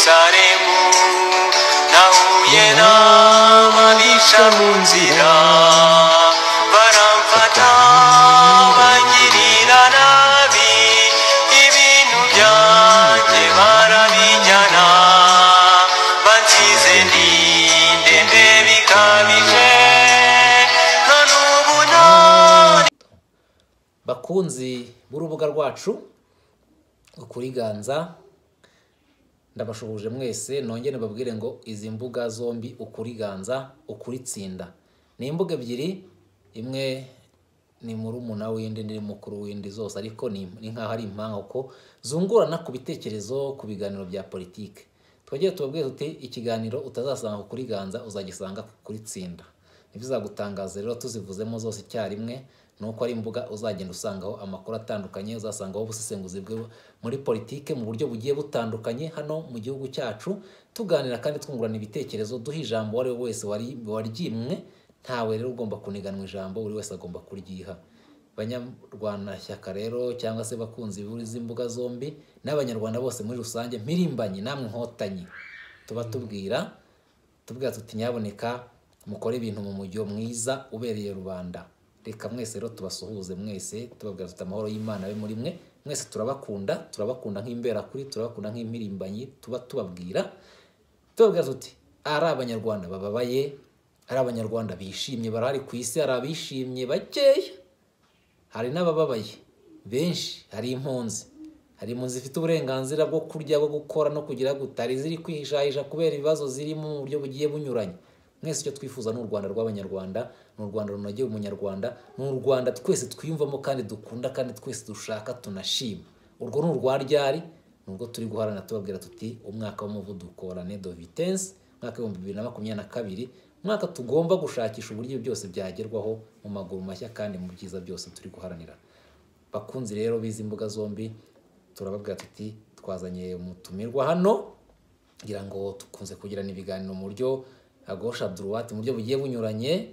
Yerusalemu nahuye n'ababisha mu nzira baramfata bangirira nabi ibintu byanjye barabijyana bansize ndende bikabije none ubu none. Bakunzi b'urubuga rwacu Ukuri Ganza, ndabashuhuje mwese nongere babwire ngo izi mbuga zombi Ukuri Ganza Ukuri Tsinda ni imbuga ebyiri, imwe ni murumuna w'indi ndi mukuru w'indi, zose ariko ni nkaho ari impanga uko zungurana ku bitekerezo ku biganiro bya politike. Twagiye tubabwiye tuti ikiganiro utazasanga Ukuri Ganza uzagisanga Kuri Tsinda. Ntibizagutangaza rero tuzivuzemo zose icyarimwe, nuko ari imbuga uzagenda usangaho amakuru atandukanye, uzasangaho ubusesenguzi bwe muri politike mu buryo bugiye butandukanye hano mu gihugu cyacu, tuganira kandi twungurana ibitekerezo, duha ijambo wari wese waryimwe, ntawe rero ugomba kuniganwa ijambo, buri wese agomba kuryiha. Banyarwanda shyaka rero cyangwa se bakunzi b'urizi mbuga zombi n'abanyarwanda bose muri rusange, mpirimbanyi namwe nkotanyi, tuba tubwira tuti nyaboneka mukore ibintu mu mujyo mwiza ubereye rubanda. Reka mwese rero tubasuhuze mwese, tubabwira tuti amahoro y'Imana abe muri mwe. Mwese turabakunda nk'imbera kuri, turabakunda nk'impirimbanyi, tubabwira tuti ari abanyarwanda bababaye, ari abanyarwanda bishimye barahari ku isi, hari abishimye bakeya, hari n'abababaye benshi, hari impunzi zifite uburenganzira bwo kurya, bwo gukora no kugira gutari, ziri kwihishahisha kubera ibibazo zirimo mu buryo bugiye bunyuranye. Mwese icyo twifuza ni u Rwanda rw'abanyarwanda, ni u Rwanda runogeye umunyarwanda, ni u Rwanda twese twiyumvamo kandi dukunda kandi twese dushaka tunashima. Urwo ni urwa ryari, nubwo turi guharana tubabwira tuti umwaka w'umuvuduko wa l'année de vitesse, umwaka wa 2022, umwaka tugomba gushakisha uburyo byose byagerwaho mu maguru mashya kandi mu byiza byose turi guharanira. Bakunzi rero bizi mbuga zombi, turababwira tuti twazanye umutumirwa hano kugira ngo tukunze kugirana ibiganiro mu buryo à gauche à droite, mu buryo bugiye bunyuranye.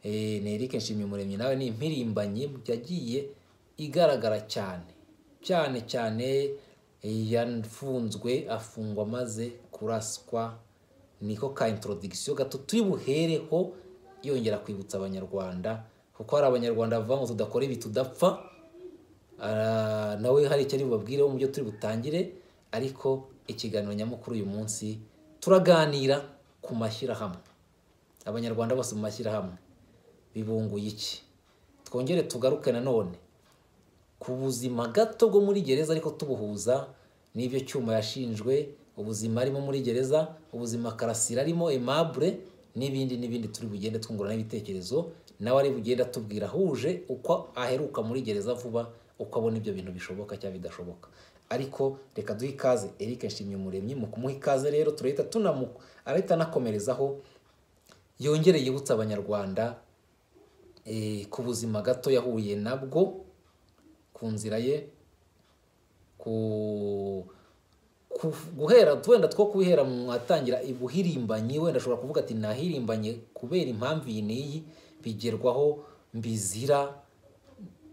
Ni Eric Nshimyumuremyi, nawe ni impirimbanyi yagiye igaragara cyane yafunzwe afungwa maze kuraswa. Niko ka introduction gato turi buhereho yongera kwibutsa abanyarwanda, kuko hari abanyarwanda bavuga ngo tudakora ibi tudapfa. Nawe hari icyo ari bubabwireho mu byo turi butangire, ariko ikiganiro nyamukuru uyu munsi turaganira ku mashyirahamwe. Abanyarwanda bose mu mashyirahamwe bibunguye iki? Twongere tugaruke nanone ku buzima gato bwo muri gereza, ariko tubuhuza n'ibyo Cyuma yashinjwe, ubuzima arimo muri gereza, ubuzima Karasira arimo, Aimable n'ibindi turi bugende twungurana ibitekerezo, nawe ari bugenda tubwira huje uko aheruka muri gereza vuba, uko abona ibyo bintu bishoboka cyangwa bidashoboka. Ariko reka duhe ikaze Eric Nshimyumuremyi. Mu kumuha ikaze rero turahita arahita nakomerezaho yongere yibutsa abanyarwanda ku buzima gato yahuye nabwo ku nzira ye, guhera twenda two kuhera mu atangira ibuhirimbanyi. Wenda ashobora kuvuga ati nahirimbanye kubera impamvu iyi n'iyi, bigerwaho mbizira,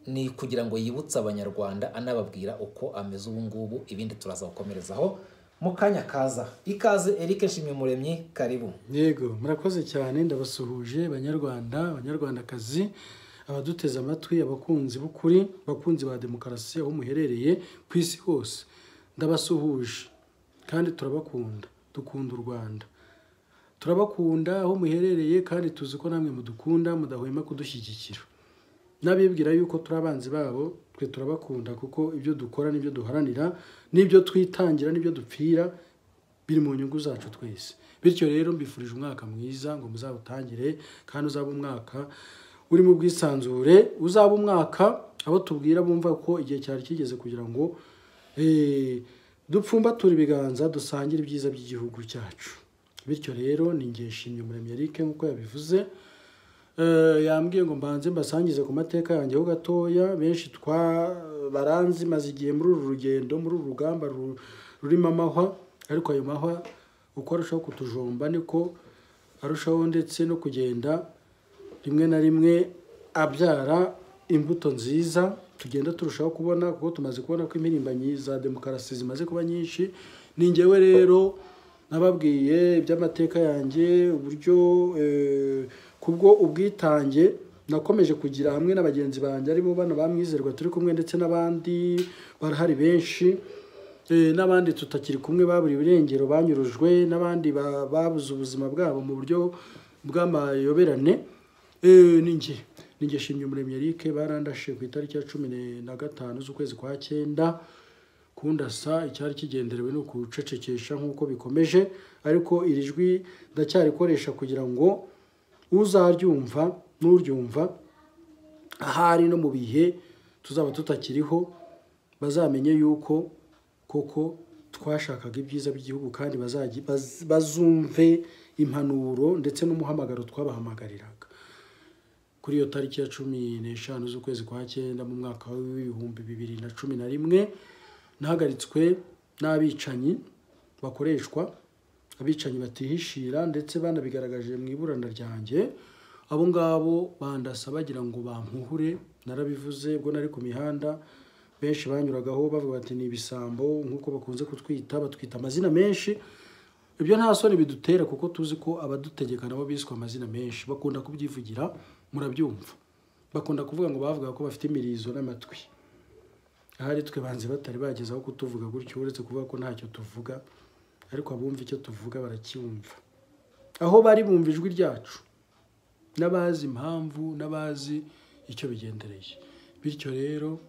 ni kugira ngo yibutse abanyarwanda anababwira uko ameze ubu ngubu. Ibindi turaza gukomerezaho mu kanya kaza. Ikaze Eric Nshimyumuremyi, karibu. Yego, murakoze cyane, ndabasuhuje abanyarwandakazi, abaduteze amatwi, abakunzi b'ukuri, abakunzi ba demokarasi aho muherereye ku isi hose. Ndabasuhuje kandi turabakunda, dukunda u Rwanda, turabakunda aho muherereye, kandi tuzi ko namwe mudukunda, mudahwema kudushyigikira. Nabibwira yuko turabanzi babo, twe turabakunda kuko ibyo dukora n'ibyo duharanira, n'ibyo twitangira n'ibyo dupfira biri mu nyungu zacu twese. Bityo rero mbifurije umwaka mwiza, ngo muzawutangire kandi uzaba umwaka uri mu bwisanzure, uzaba umwaka abo tubwira bumva ko igihe cyari kigeze kugira ngo dupfumbature ibiganza dusangire ibyiza by'igihugu cyacu. Bityo rero ni ngiye Nshimyumuremyi Eric nk'uko yabivuze. Yambwiye ngo mbanze mbasangize ku mateka yanjye ho gatoya. Benshi baranzi maze igihe muri uru rugendo, muri uru rugamba rurimo amahwa, ariko ayo mahwa uko arushaho kutujomba niko arushaho ndetse no kugenda rimwe na rimwe abyara imbuto nziza tugenda turushaho kubona, kuko tumaze kubona ko impirimbanyi za demokarasi zimaze kuba nyinshi. Ni njyewe rero nababwiye iby'amateka yanjye, uburyo kubwo ubwitange nakomeje kugira hamwe n'abagenzi banjye aribo bana bamwizerwa turi kumwe, ndetse n'abandi barahari benshi, n'abandi tutakiri kumwe baburi birengero banyurujwe, n'abandi babuze ubuzima bwabo mu buryo bw'amayoberane. Ninjye Shimyumuremyi Eric barandashe ku itariki ya 15 z'ukwezi kwa 9 kundasa. Icyari kigenderewe no kucecekesha nk'uko bikomeje, ariko iri jwi ndacyarikoresha kugira ngo uzaryumva n'uryumva ahari no mu bihe tuzaba tutakiriho bazamenye yuko koko twashakaga ibyiza by'igihugu, kandi bazumve impanuro ndetse n'umuhamagaro twabahamagariraga. Kuri iyo tariki ya 15 z'ukwezi kwa 9 mu mwaka wa 2011 nahagaritswe n'abicanyi bakoreshwa, abicanyi batihishira, ndetse banabigaragaje mu iburana ryanjye. Abo ngabo bandasa bagira ngo bampuhure, narabivuze ubwo nari ku mihanda. Benshi banyuragaho bavuga bati ni ibisambo nk'uko bakunze kutwita, batwita amazina menshi. Ibyo nta soni bidutera, kuko tuzi ko abadutegeka nabo biswe amazina menshi, bakunda kubyivugira, murabyumva. Bakunda kuvuga ngo bavuga ko bafite imirizo n'amatwi. Ahari twe banze batari bagezaho kutuvuga gutyo, uretse kuvuga ko ntacyo tuvuga, ariko abumva icyo tuvuga baracyumva. Aho bari bumva ijwi ryacu, n'abazi impamvu, n'abazi icyo bigendereye. Bityo rero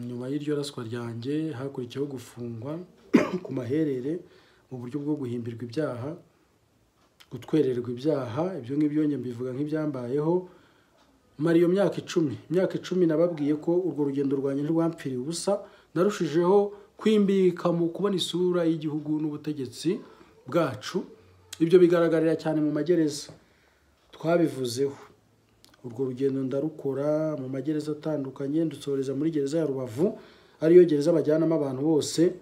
nyuma y'iryo raswa ryanjye hakurikiyeho gufungwa ku maherere mu buryo bwo guhimbirwa ibyaha, gutwererwa ibyaha. Ibyo ngibyo njye mbivuga nk'ibyambayeho. Mara iyo myaka 10 nababwiye ko urwo rugendo rwanjye ntirwampfiriye ubusa, narushijeho kwimbika mu kubona isura y'igihugu n'ubutegetsi bwacu. Ibyo bigaragarira cyane mu magereza, twabivuzeho. Urwo rugendo ndarukora mu magereza atandukanye, ndusoreza muri gereza ya Rubavu, ariyo gereza bajyanamo abantu bose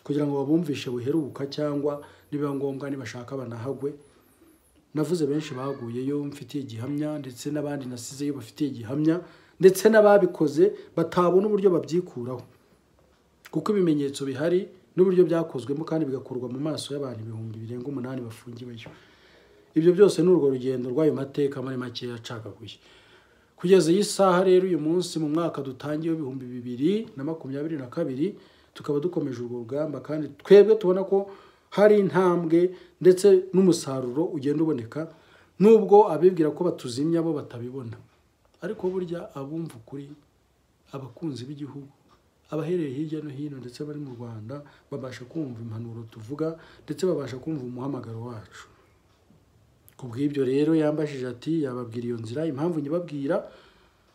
kugira ngo babumvishe buheruka, cyangwa niba ngombwa nibashaka banahagwe. Navuze benshi baguyeyo mfitiye gihamya, ndetse n'abandi nasizeyo bafitiye gihamya, ndetse n'ababikoze batabona uburyo babyikuraho, kuko ibimenyetso bihari n'uburyo byakozwemo, kandi bigakorwa mu maso y'abantu 8,000 bafungiweyo. Ibyo byose ni urwo rugendo rw'ayo mateka muri make yacagaguye. Kugeza iyi saha rero, uyu munsi mu mwaka dutangiye 2022, tukaba dukomeje urwo rugamba, kandi twebwe tubona ko hari intambwe ndetse n'umusaruro ugenda uboneka, nubwo abibwira ko batuzimya bo batabibona. Ariko burya abumva ukuri, abakunzi b'igihugu, abahereye hirya no hino ndetse bari mu Rwanda, babasha kumva impanuro tuvuga, ndetse babasha kumva umuhamagaro wacu. Kubw'ibyo rero yambashije ati yababwira iyo nzira. Impamvu nyibabwira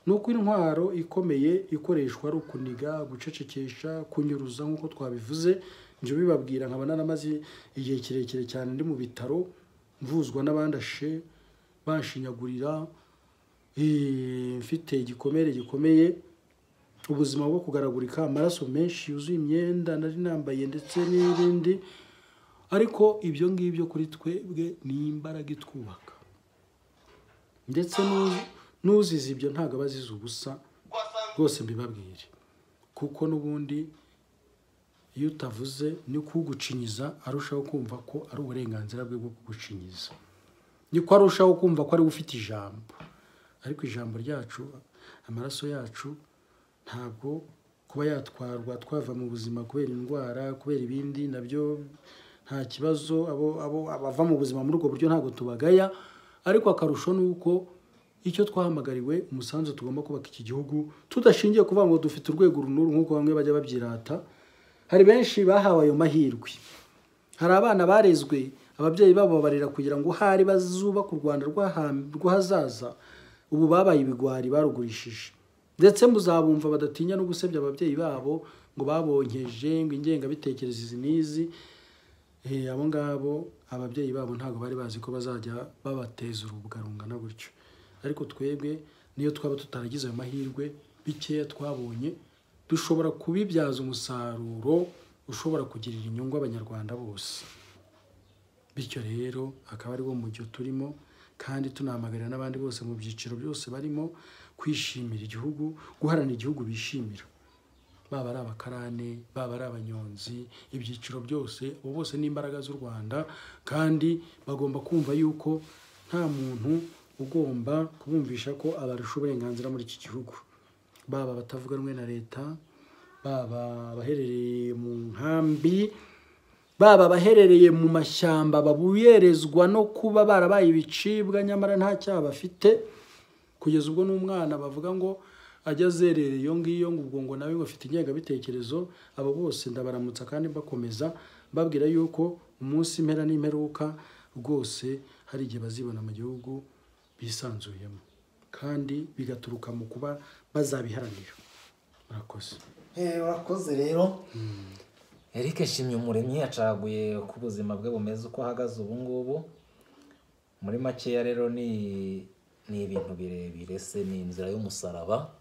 nuko intwaro ikomeye ikoreshwa ari ukuniga, gucecekesha, kunyuruza nk'uko twabivuze. Nje bibabwira nkaba naramaze igihe kirekire cyane ndi mu bitaro, mvuzwa n'abandashe banshinyagurira, mfite igikomere gikomeye, ubuzima bwo kugaragurika, amaraso menshi yuzuye imyenda nari nambaye, ndetse n'ibindi. Ariko ibyo ngibyo kuri twebwe ni imbaraga itwubaka, ndetse n'uzize ibyo ntabwo abazize ubusa rwose. Mbibabwire kuko n'ubundi iyo utavuze ni kugucinyiza, arushaho kumva ko ari uburenganzira bwe bwo kugucinyiza, niko arushaho kumva ko ari ufite ijambo. Ariko ijambo ryacu, amaraso yacu, ntabwo kuba yatwarwa twava mu buzima kubera indwara, kubera ibindi, nabyo nta kibazo. Abava mu buzima muri ubwo buryo ntabwo tubagaya, ariko akarusho nuko icyo twahamagariwe, umusanzu tugomba kubaka iki gihugu, tudashingiye kuvuga ngo dufite urwego runuru nk'uko bamwe bajya babyirata. Hari benshi bahawe ayo mahirwe, hari abana barezwe ababyeyi babo babarira kugira ngo hari bazubaka u Rwanda rw'ahazaza. Ubu babaye ibigwari, barugurishije. Ndetse muzabumva badatinya no gusebya ababyeyi babo ngo babonkeje, ngo ingengabitekerezo izi n'izi. Abo ngabo ababyeyi babo ntabwo bari bazi ko bazajya babateza urubuga rungana gutyo. Ariko twebwe niyo twaba tutaragize ayo mahirwe bikeya twabonye, dushobora kubibyaza umusaruro ushobora kugirira inyungu abanyarwanda bose. Bityo rero akaba ari wo mujyo turimo, kandi tunahamagarira n'abandi bose mu byiciro byose barimo kwishimira igihugu, guharanira igihugu bishimira, baba ari abakarane, baba ari abanyonzi, ibyiciro byose, abo bose ni imbaraga z'u Rwanda, kandi bagomba kumva yuko nta muntu ugomba kubumvisha ko abarusha uburenganzira muri iki gihugu, baba batavuga rumwe na leta, baba abaherereye mu nkambi, baba abaherereye mu mashyamba babuyerezwa no kuba barabaye ibicibwa nyamara nta cyaha bafite, kugeza ubwo n'umwana bavuga ngo ajya azerera iyo ngiyo ngo ubwo ngo nawe ngo afite ingengabitekerezo. Abo bose ndabaramutsa kandi bakomeza babwira yuko umunsi impera n'imperuka rwose hari igihe bazibona mu gihugu bisanzuyemo, kandi bigaturuka mu kuba bazabiharanira. Murakoze. Urakoze rero. Eric Nshimyumuremyi yacaguye ku buzima bwe bumeze uko ahagaze ubu ngubu. Muri makeya rero ni ibintu birebire, se ni inzira y'umusaraba.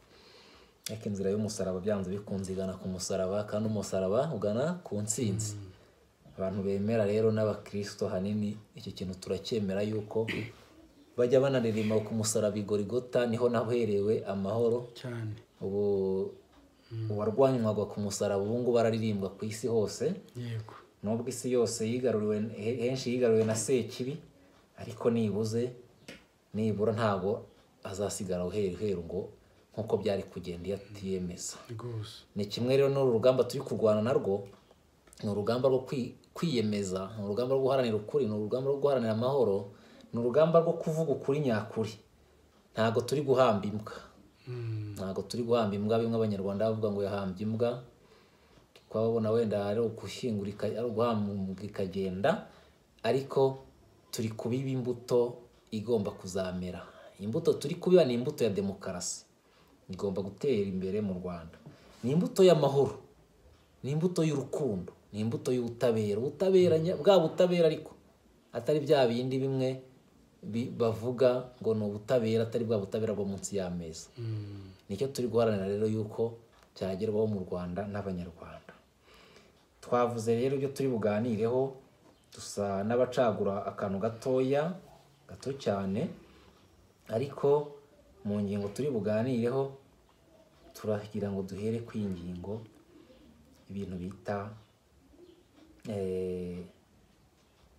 Ariko inzira y'umusaraba byanze bikunze igana ku musaraba, kandi umusaraba ugana ku ntsinzi. Abantu bemera rero n'abakristo hanini iki kintu turacyemera yuko bajya banaririmba ku musaraba Igorigota, niho naherewe amahoro cyane. Ubu uwarwanywaga ku musaraba ubu ngubu bararirimbwa ku isi hose. Yego. Nubwo isi yose henshi yigaruriwe na Sekibi, ariko nibura ntago azasigara uheru ngo nkuko byari kugenda iyo atiyemeza. Ni kimwe rero n'uru rugamba turi kurwana narwo, ni urugamba rwo kwiyemeza, ni urugamba rwo guharanira ukuri, ni urugamba rwo guharanira amahoro, ni urugamba rwo kuvuga ukuri nyakuri. Ntago turi guhamba imbwa. Ntago turi guhamba imbwa, bimwe abanyarwanda bavuga ngo yahambye imbwa, twabona wenda ari uguhingurika, ari uguhambwa ikagenda, ariko turi kubiba imbuto igomba kuzamera. Imbuto turi kubiba ni imbuto ya demokarasi, igomba gutera imbere mu Rwanda. Ni imbuto y'amahoro, ni imbuto y'urukundo, ni imbuto y'ubutabera. Ubutabera, bwa butabera ariko atari bya bindi bimwe bavuga ngo ni ubutabera, atari bwa butabera bwo munsi y'ameza. Nicyo turi guharanira rero yuko cyagerwaho mu Rwanda n'abanyarwanda. Twavuze rero ibyo turi buganireho, dusa n'abacagura akantu gato cyane, ariko mu ngingo turi buganireho turagira ngo duhere ku ingingo ibintu bita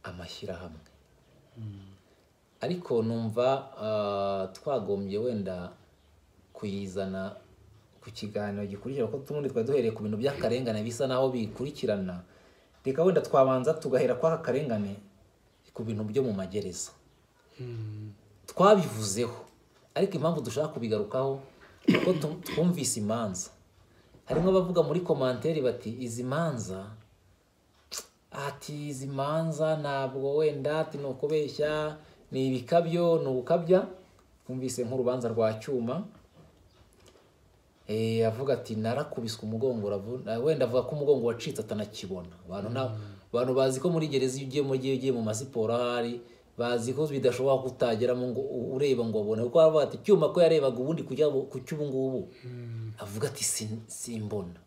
amashyirahamwe. Ariko numva twagombye wenda kuyizana ku kiganiro gikurikira, ko tumundi twari duhereye ku bintu by'akarengane bisa naho bikurikirana. Reka wenda twabanza tugahera kwa akarengane ku bintu byo mu magereza. Twabivuzeho, ariko impamvu dushaka kubigarukaho kuko twumvise imanza. Harimo abavuga muri komanteri bati izi manza ntabwo wenda ati ni ukubeshya, ni ibikabyo, ni ugukabya. Twumvise nk'urubanza rwa Cyuma, avuga ati narakubiswe umugongo, wenda avuga ko umugongo wacitse atanakibona. Abantu bazi ko muri gereza iyo ugiye mu masiporo ahari, bazi ko bidashoboka kutageramo ngo ureba ngo ubone, kuko avuga ati Cyuma ko yarebaga ubundi kujya ku cyubu ngubu, avuga ati simbona.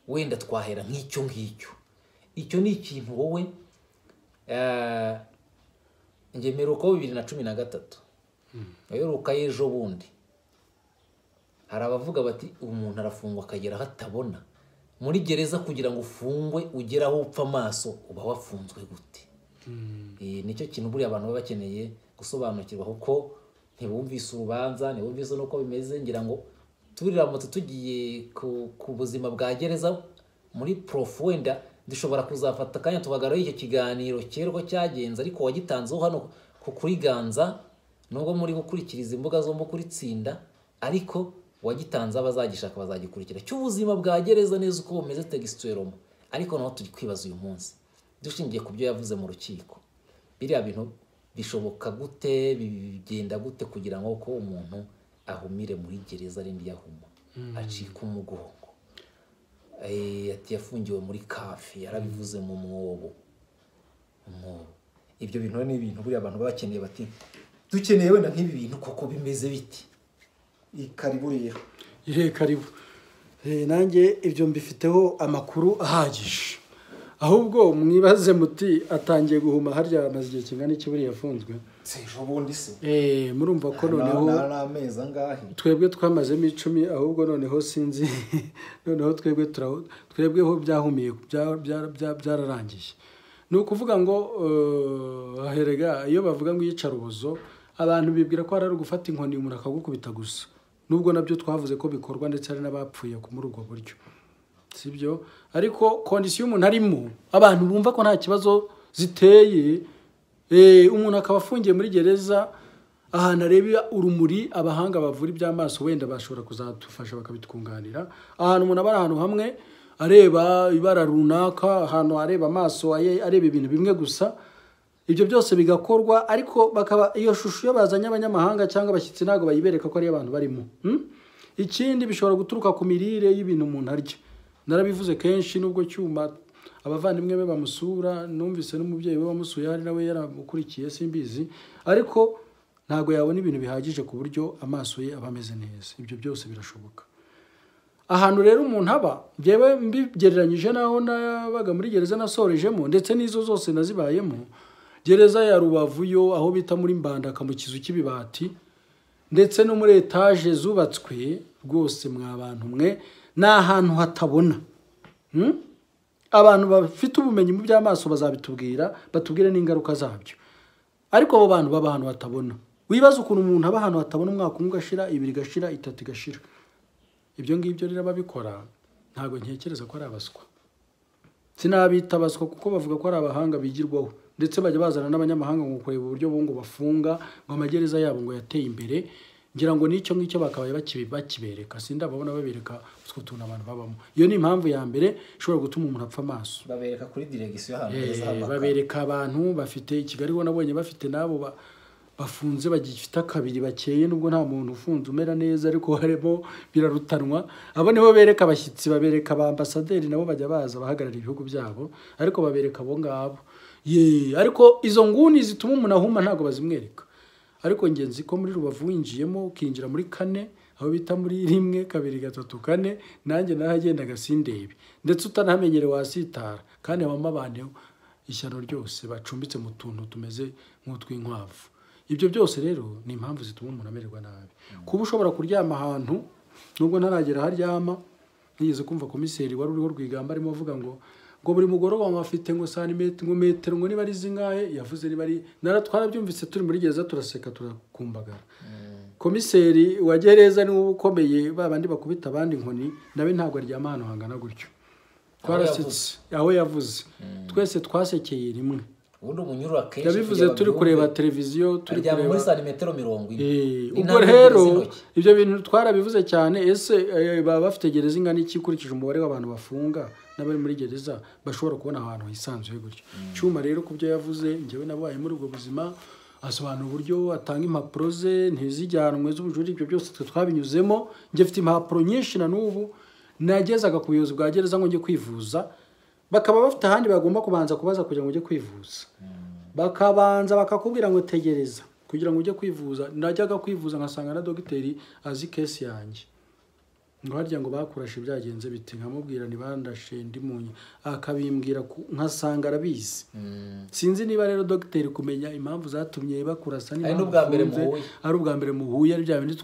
Wenda twahera nk'icyo ngicyo. Icyo ni ikintu wowe ngemeruko 2013 aheruka ejo bundi. Hari abavuga bati umuntu arafungwa akagera hatabona. Muri gereza kugira ngo ufungwe ugera aho upfa amaso, uba wafunzwe gute? Nicyo kintu buri abantu baba bakeneye gusobanukirwa, kuko ntibumvise urubanza, ntibumvise nuko bimeze. Ngira ngo turiramutse tugiye ku buzima bwa gereza muri prof, wenda dushobora kuzafata kanya tubagaraho icyo kiganiro cyerwa cyagenze, ariko wagitanzeho hano kuri Ganza, nubwo muri gukurikiriza imbuga zo kuri Tsinda, ariko wagitanze abazagishaka bazagikurikira cy'ubuzima bwa gereza neza uko bumeze textuellement. Ariko naho turi kwibaza uyu munsi, dushingiye ku byo yavuze mu rukiko, biriya bintu bishoboka gute, bigenda gute kugira ngo ko umuntu ahumire muri gereza rindi yahuma, acika umugongo. Ati yafungiwe muri kafi, yarabivuze mu mwobo. Ibyo bintu ni ibintu buri abantu bakeneye, bati dukeneye wenda nk'ibi bintu koko bimeze biti. Karibu rero. Karibu. Nanjye ibyo mbifiteho amakuru ahagije. ahubwo mwibaze muti atangiye guhuma harya amaze igihe kingana iki buriya yafunzwe ejo bundi se murumva ko noneho amezi angahe twebwe twamazemo 10 ahubwo noneho sinzi noneho twebweho byahumiye byararangiye ni ukuvuga ngo aherega iyo bavuga ngo iyicarubozo abantu bibwira ko ari gufata inkoni umuntu akagukubita gusa nubwo nabyo twavuze ko bikorwa ndetse hari n'abapfuye muri ubwo buryo sibyo ariko kondisiyo umuntu arimo abantu bumva ko nta kibazo ziteye umuntu akaba afungiye muri gereza ahantu areba urumuri abahanga bavura iby'amaso wenda bashobora kuzadufasha bakabitwunganira ahantu umuntu aba ari ahantu hamwe areba ibara runaka ahantu areba amaso areba ibintu bimwe gusa ibyo byose bigakorwa ariko bakaba iyo shusho yo bazanye abanyamahanga cyangwa abashyitsi ntabwo bayibereka ko ari abantu barimo ikindi bishobora guturuka ku mirire y'ibintu umuntu arya narabivuze kenshi nubwo cyuma abavandimwe be bamusura numvise n'umubyeyi we wamusuye hari nawe yaramukurikiye simbizi ariko ntago yabona ibintu bihagije ku buryo amaso ye aba ameze neza ibyo byose birashoboka ahantu rero umuntu aba byewe mbigereranyije naho nabaga muri gereza nasorejemo ndetse n'izo zose nazibayemo gereza ya Rubavu yo aho bita muri Mbandaka mu kizu cy'ibibati ndetse no muri etaje zubatswe rwose mwabantu mwe na ahantu hatabona abantu bafite ubumenyi mu by'amaso bazabitubwira batubwire n'ingaruka zabyo ariko abo bantu baba ahantu hatabona wibaza ukuntu umuntu aba ahantu hatabona umwaka umwe gashira 2 gashira 3 gashira ibyo ngibyo rero babikora ntago ntekereza ko ari abaswa sinabita abaswa kuko bavuga ko ari abahanga bigirwaho ndetse bajya bazana n'abanyamahanga ngo kureba uburyo bo ngo bafunga ngo amagereza yabo ngo yateye imbere ngira ngo nicyo ngicyo bakabaye bakibereka sindababona babereka utwo tuntu abantu babamo iyo ni impamvu ya mbere ishobora gutuma umuntu apfa amaso babereka kuri direction y'ahantu babereka abantu bafite Kigali bo nabonye bafite nabo bafunze bagifite akabiri bakeye nubwo nta muntu ufunze umera neza ariko harimo birarutanwa abo nibo bereka abashyitsi babereka abambasaderi nabo bajya baza bahagarara ibihugu byabo ariko babereka abo ngabo ariko izo nguni zituma umuntu ahuma ntago bazimwereka ariko ngenzi ko muri Rubavu winjiyemo ukinjira muri 4 aho bita muri 1 2 3 4 nanjye nahagendaga sindebe ndetse utanamenyere wasitara kandi abama abantu ishyano ryose bacumbitse mu tuntu tumeze nk'utwinkwavu ibyo byose rero ni impamvu zituma umuntu amererwa nabi kuba ushobora kuryama ahantu nubwo ntaragera haryama nigeze kumva komiseri wari uriho Rwigamba arimo avuga ngo buri mugoroba bafite ngo metero ngo niba ari zingahe yavuze niba ari twarabyumvise turi muri gereza turaseka turakumbagara komiseri wa gereza ni ukomeye babandi bakubita abandi inkoni nawe ntabwo aryama ahantu hangana gutyo twarasetse aho yavuze twese twasekeye rimwe ubundi umunyurura kenshi yabivuze turi kureba televiziyo turi kureba muri santimetero 40 ubwo rero ibyo bintu twarabivuze cyane ese baba bafite gereza ingana iki kurikije umubare w'abantu bafunga n'abari muri gereza bashobora kubona ahantu hisanzuye gutyo cyuma rero kubyo yavuze ngewe nabaye muri ubwo buzima asobanura uburyo atanga impapuro ze ntizijyanwe z'ubujuri ibyo byose twabinyuzemo nge mfite impapuro nyinshi na n'ubu nagezaga ku buyobozi bwa gereza ngo njye kwivuza bakaba bafite ahandi bagomba kubanza kubaza kugira ngo ujye kwivuza bakabanza bakakubwira ngo tegereza kugira ngo ujye kwivuza najyaga kwivuza nkasanga na dogiteri azi case yanjye ngo harya ngo bakurashe byagenze biti nkamubwira ni bandashe ndimunye akabimbwira nkasanga arabizi sinzi niba rero dogiteri kumenya impamvu zatumye bakurasa niba ari ubwa mbere muhuye ari bya bindi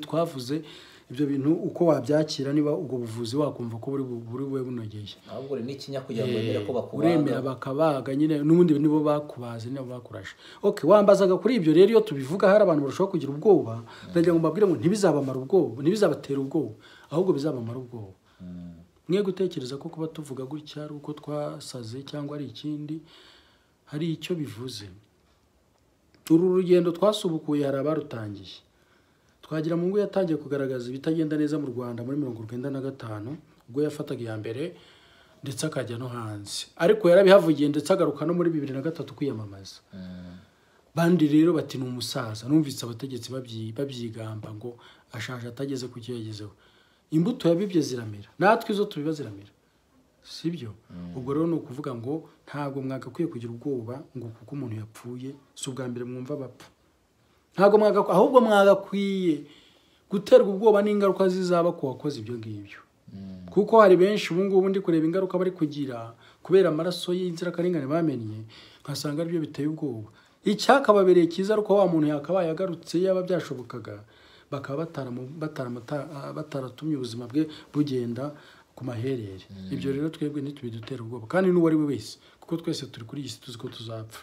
twavuze ibyo bintu uko wabyakira niba ubwo buvuzi wakumva ko buri bube bunogeye ahubwo ni ikinya kugira ngo wemere ko bakubaga uremera bakabaga nyine n'ubundi nibo bakubaze nibo bakurashe wambazaga kuri ibyo rero iyo tubivuga hari abantu barushaho kugira ubwoba ndagira ngo mbabwire ngo ntibizabamara ubwoba ntibizabatera ubwoba ahubwo bizabamara ubwoba mwe gutekereza ko kuba tuvuga gutya ari uko twasaze cyangwa ari ikindi hari icyo bivuze uru rugendo twasubukuye hari abarutangiye twagira mu ngo yatangiye kugaragaza ibitagenda neza mu Rwanda muri 1995 ubwo yafataga iya mbere ndetse akajya no hanze ariko yarabihavugiye ndetse agaruka no muri 2003 kwiyamamaza bandi rero bati ni umusaza numvise abategetsi babyigamba ngo ashaje atageze ku cyegezeho imbuto yabibye ziramera natwe izo tubiba ziramera sibyo ubwo rero no kuvuga ngo ntago mwagakwiye kugira ubwoba ngo kuko umuntu yapfuye si ubwa mbere mwumva bapfa ntago ahubwo mwagakwiye guterwa ubwoba n'ingaruka zizaba ku wakoze ibyo ngibyo kuko hari benshi ubu ngubu ndi kureba ingaruka bari kugira kubera amaraso y'inzirakarengane bamennye, nkasanga aribyo biteye ubwoba. Icyakababereye cyiza ariko wa muntu yakabaye agarutse yaba byashobokaga, bakaba bataratumye ubuzima bwe bugenda ku maherere. Ibyo rero twebwe ntitubidutera ubwoba, kandi n'uwo ari we wese, kuko twese turi kuri iyi si tuzi ko tuzapfa.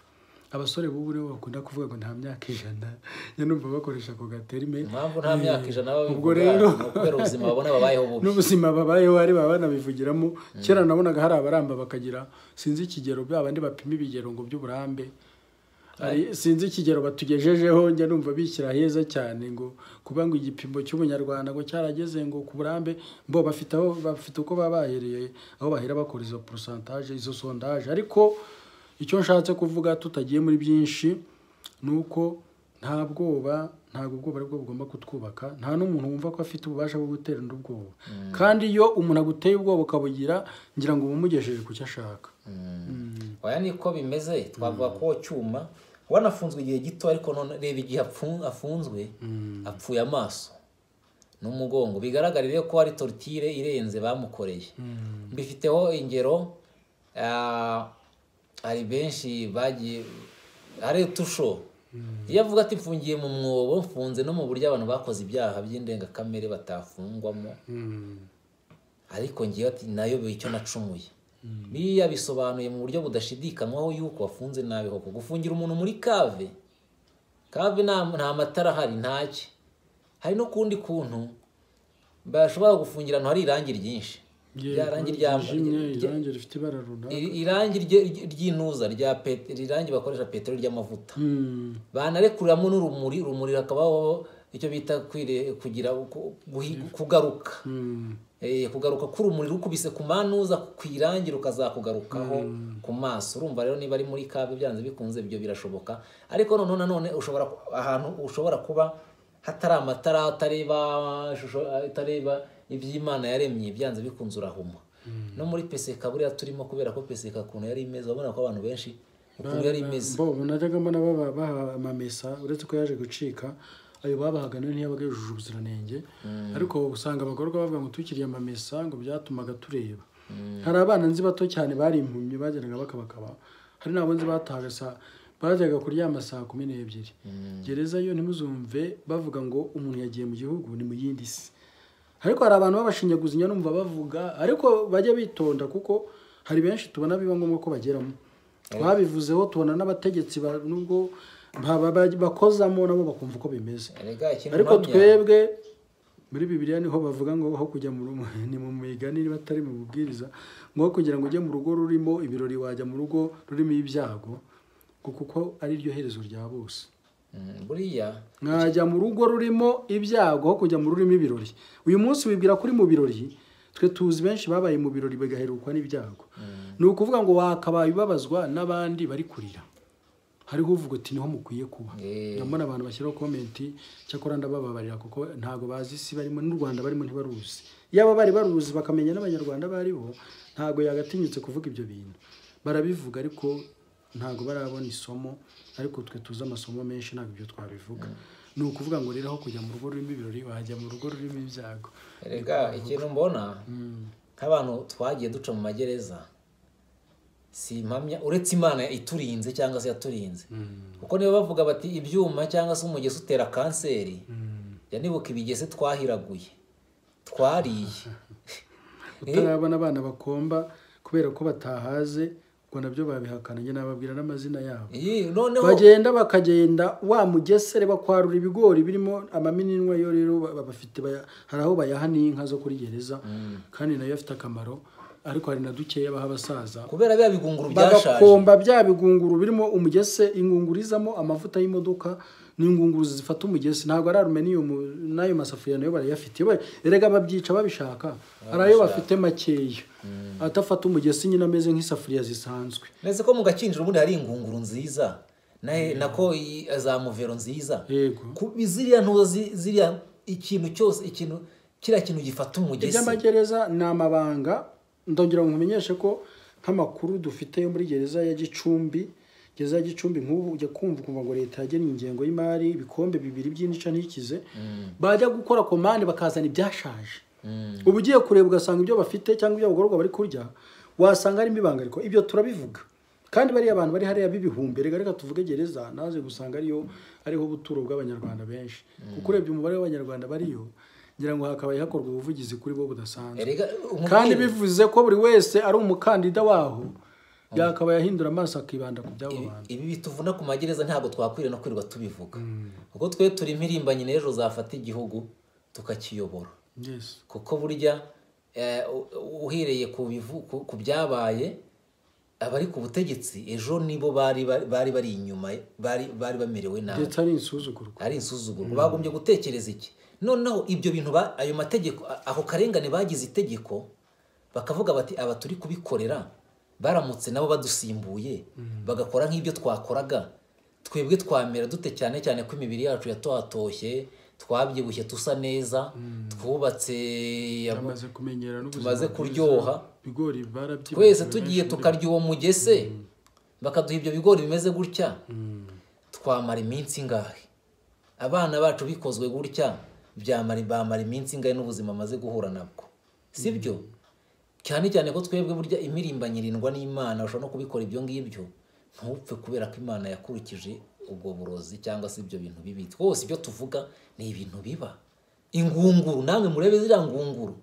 Abasore b'ubu rero bakunda kuvuga ngo nta myaka 100, njye numva bakoresha ako gaterime. Impamvu nta myaka 100 ubwo rero kubera ubuzima babona babayeho bubi, n'ubuzima babayeho ari babana bivugiramo. Kera nabonaga hari abaramba bakagira sinzi ikigero by'abandi bapima ibigero ngo by'uburambe, sinzi ikigero batugejejeho, njye numva bishyira heza cyane ngo kuba ngo igipimo cy'ubunyarwanda ngo cyarageze ngo ku burambe, mbo bafite uko babahereye aho bahera bakora izo pourcentage, izo sondage. Ariko icyo nshatse kuvuga tutagiye muri byinshi nuko ntabwo ubwoba aribwo bugomba kutwubaka. Nta n'umuntu wumva ko afite ububasha bwo gutera undi ubwoba, kandi iyo umuntu aguteye ubwoba ukabugira, ngira ngo bumugejeje ku cyo ashaka. Oya niko bimeze. Twavuga ko Cyuma wanafunzwe igihe gito, ariko none reba igihe afunzwe, apfuye amaso n'umugongo. Bigaragarire ko ari torture irenze bamukoreye. Mbifiteho ingero, hari benshi bagiye ari tusho, iyo avuga ati mfungiye mu mwobo, mfunze no mu buryo abantu bakoze ibyaha by'indengakamere batafungwamo, ariko ngiye ati nayo icyo nacumuye. Biya bisobanuye mu buryo budashidikanywaho yuko wafunze nabi. Koko gufungira umuntu muri kave nta matara hari, ntacyo. Hari no kundi kuntu bashobora gufungira ahantu hari irangi ryinshi, irangi rifite ibara runaka, irangi ry'intuza irangi bakoresha peteroli ry'amavuta, banarekuramo n'urumuri hakabaho icyo bita kugaruka. Kugaruka k'urumuri rukubise ku manuza ku irangi rukazakugarukaho ku maso. Urumva rero niba ari muri kabe byanze bikunze ibyo birashoboka. Ariko none ahantu ushobora kuba hatari amatara, atareba iby'Imana yaremye, byanze bikunze urahuma. No muri peseka buriya turimo, kubera ko peseka kuntu yari imeze, ubona ko abantu benshi ukuntu yari imeze, najyaga mbona baha amamesa, uretse ko yaje gucika ayo babahaga nayo ntiyabaga yujuje ubuziranenge. Ariko usanga abagororwa bavuga ngo tukiriye amamesa ngo byatumaga tureba. Hari abana nzi bato cyane bari impumyi bageraga bakabakaba, hari nabo nzi bajyaga kuryama saa 12. Gereza yo ntimuzumve bavuga ngo umuntu yagiye mu gihugu ni mu yindi si. Ariko hari abantu babashinyaguzinya numva bavuga, ariko bajya bitonda kuko hari benshi tubona biba ngombwa ko bageramo. Twabivuzeho tubona n'abategetsi nubwo bakozamo nabo bakumva uko bimeze. Ariko twebwe muri Bibiliya niho bavuga ngo aho kujya ni mu migani batari mu bubwiriza, ngo kugira ngo ujye mu rugo rurimo ibirori wajya mu rugo rurimo ibyago, kuko ari ryo herezo rya bose. Buriya mwajya mu rugo rurimo ibyago aho kujya mu rurimo ibirori. Uyu munsi wibwira kuri mu birori, twe tuzi benshi babaye mu birori bagaherukwa n'ibyago. Ni ukuvuga ngo wakabaye ubabazwa n'abandi bari kurira, hariho uvuga ati niho mukwiye kuba. Ndabona abantu bashyiraho komenti, cyakora ndabababarira kuko ntago bazi isi barimo, n'u Rwanda barimo ntibaruzi. Yaba bari baruzi bakamenya n'abanyarwanda bariho, ntago yagatinyutse kuvuga ibyo bintu. Barabivuga ariko ntago barabona isomo, ariko twe tuzi amasomo menshi ntabwo ibyo twabivuga. Ni ukuvuga ngo rero aho kujya mu rugo rurimo ibirori wajya mu rugo rurimo ibyago. Erega ikintu mbona nk'abantu twagiye duca mu magereza, si impamya uretse Imana iturinze cyangwa se yaturinze. Kuko niba bavuga bati ibyuma cyangwa se umugezi utera kanseri, yanibuka ibigese twahiraguye twariye. Utarabona abana bakomba kubera ko batahaze, ngo nabyo babihakana. Njye nababwira n'amazina yabo. Bagenda bakagenda wa mugesere bakwarura ibigori birimo amaminwa. Yo rero bafite hari aho bayaha n'inka zo kuri gereza, kandi nayo afite akamaro. Ariko hari na dukeya baha abasaza kubera bya bigunguru byashaje, bagakomba bya bigunguru birimo umugese, ingungurizamo amavuta y'imodoka n'ingunguru zifata umugese. Ntabwo ari aluminium, nayo masafuriya nayo barayafite. Erega babyica babishaka, arayo bafite makeya atafata umugese nyine ameze nk'isafuriya zisanzwe. Neze ko mu Gakinjiro ubundi hari ingunguru nziza nako za muvero nziza. Biziriya ntozi ziriya ikintu cyose, ikintu kira kintu gifata umugese. Iby'amagereza ni amabanga. Ndongera nkumenyeshe ko nk'amakuru dufite yo muri gereza ya Gicumbi, nk'ubu ujya kumva ngo leta yagennye ingengo y'imari ibikombe 2 by'indica ntikize, bajya gukora komande bakazana ibyashaje. ubu ugiye kureba ugasanga ibyo bafite cyangwa ibyo abagororwa bari kurya wasanga harimo ibanga, ariko ibyo turabivuga kandi bariya abantu bari hariya b'ibihumbi, reka tuvuge gereza naze gusanga ariho buturo bw'abanyarwanda benshi, kuko urebye umubare w'abanyarwanda bariyo ngira ngo hakabaye hakorwa ubuvugizi kuri bo budasanzwe, kandi bivuze ko buri wese ari umukandida waho yakabaye ahindura amaso akibanda ku by'abo bantu. Ibi bituvuna ku magereza ntabwo twakwiriye no kwirirwa tubivuga, kuko twe turi impirimbanyi n'ejo zafata igihugu tukakiyobora, kuko burya uhereye ku byabaye abari ku butegetsi ejo nibo bari inyuma, bari bamerewe nabi, ndetse ari insuzugurwa. bagombye gutekereza iki noneho ibyo bintu ayo mategeko, aho karengane bagize itegeko bakavuga bati aba turi kubikorera baramutse nabo badusimbuye bagakora nk'ibyo twakoraga, twebwe twamera dute, cyane cyane ko imibiri yacu yatwatoshye, twabyibushye, tusa neza, twubatse, tumaze kuryoha, twese tugiye tukarya uwo mugese bakaduha ibyo bigori bimeze gutya, twamara iminsi ingahe? Abana bacu bikozwe gutya bamara iminsi ingahe n'ubuzima amaze guhura nabwo, sibyo? Cyane cyane ko twebwe burya impirimbanyi irindwa n'Imana, ushobora no kubikora ibyo ngibyo ntupfe kubera ko Imana yakurikije ubwo burozi cyangwa se ibyo bintu bibi. Twose ibyo tuvuga ni ibintu biba. Ingunguru, namwe murebe ziriya ngunguru,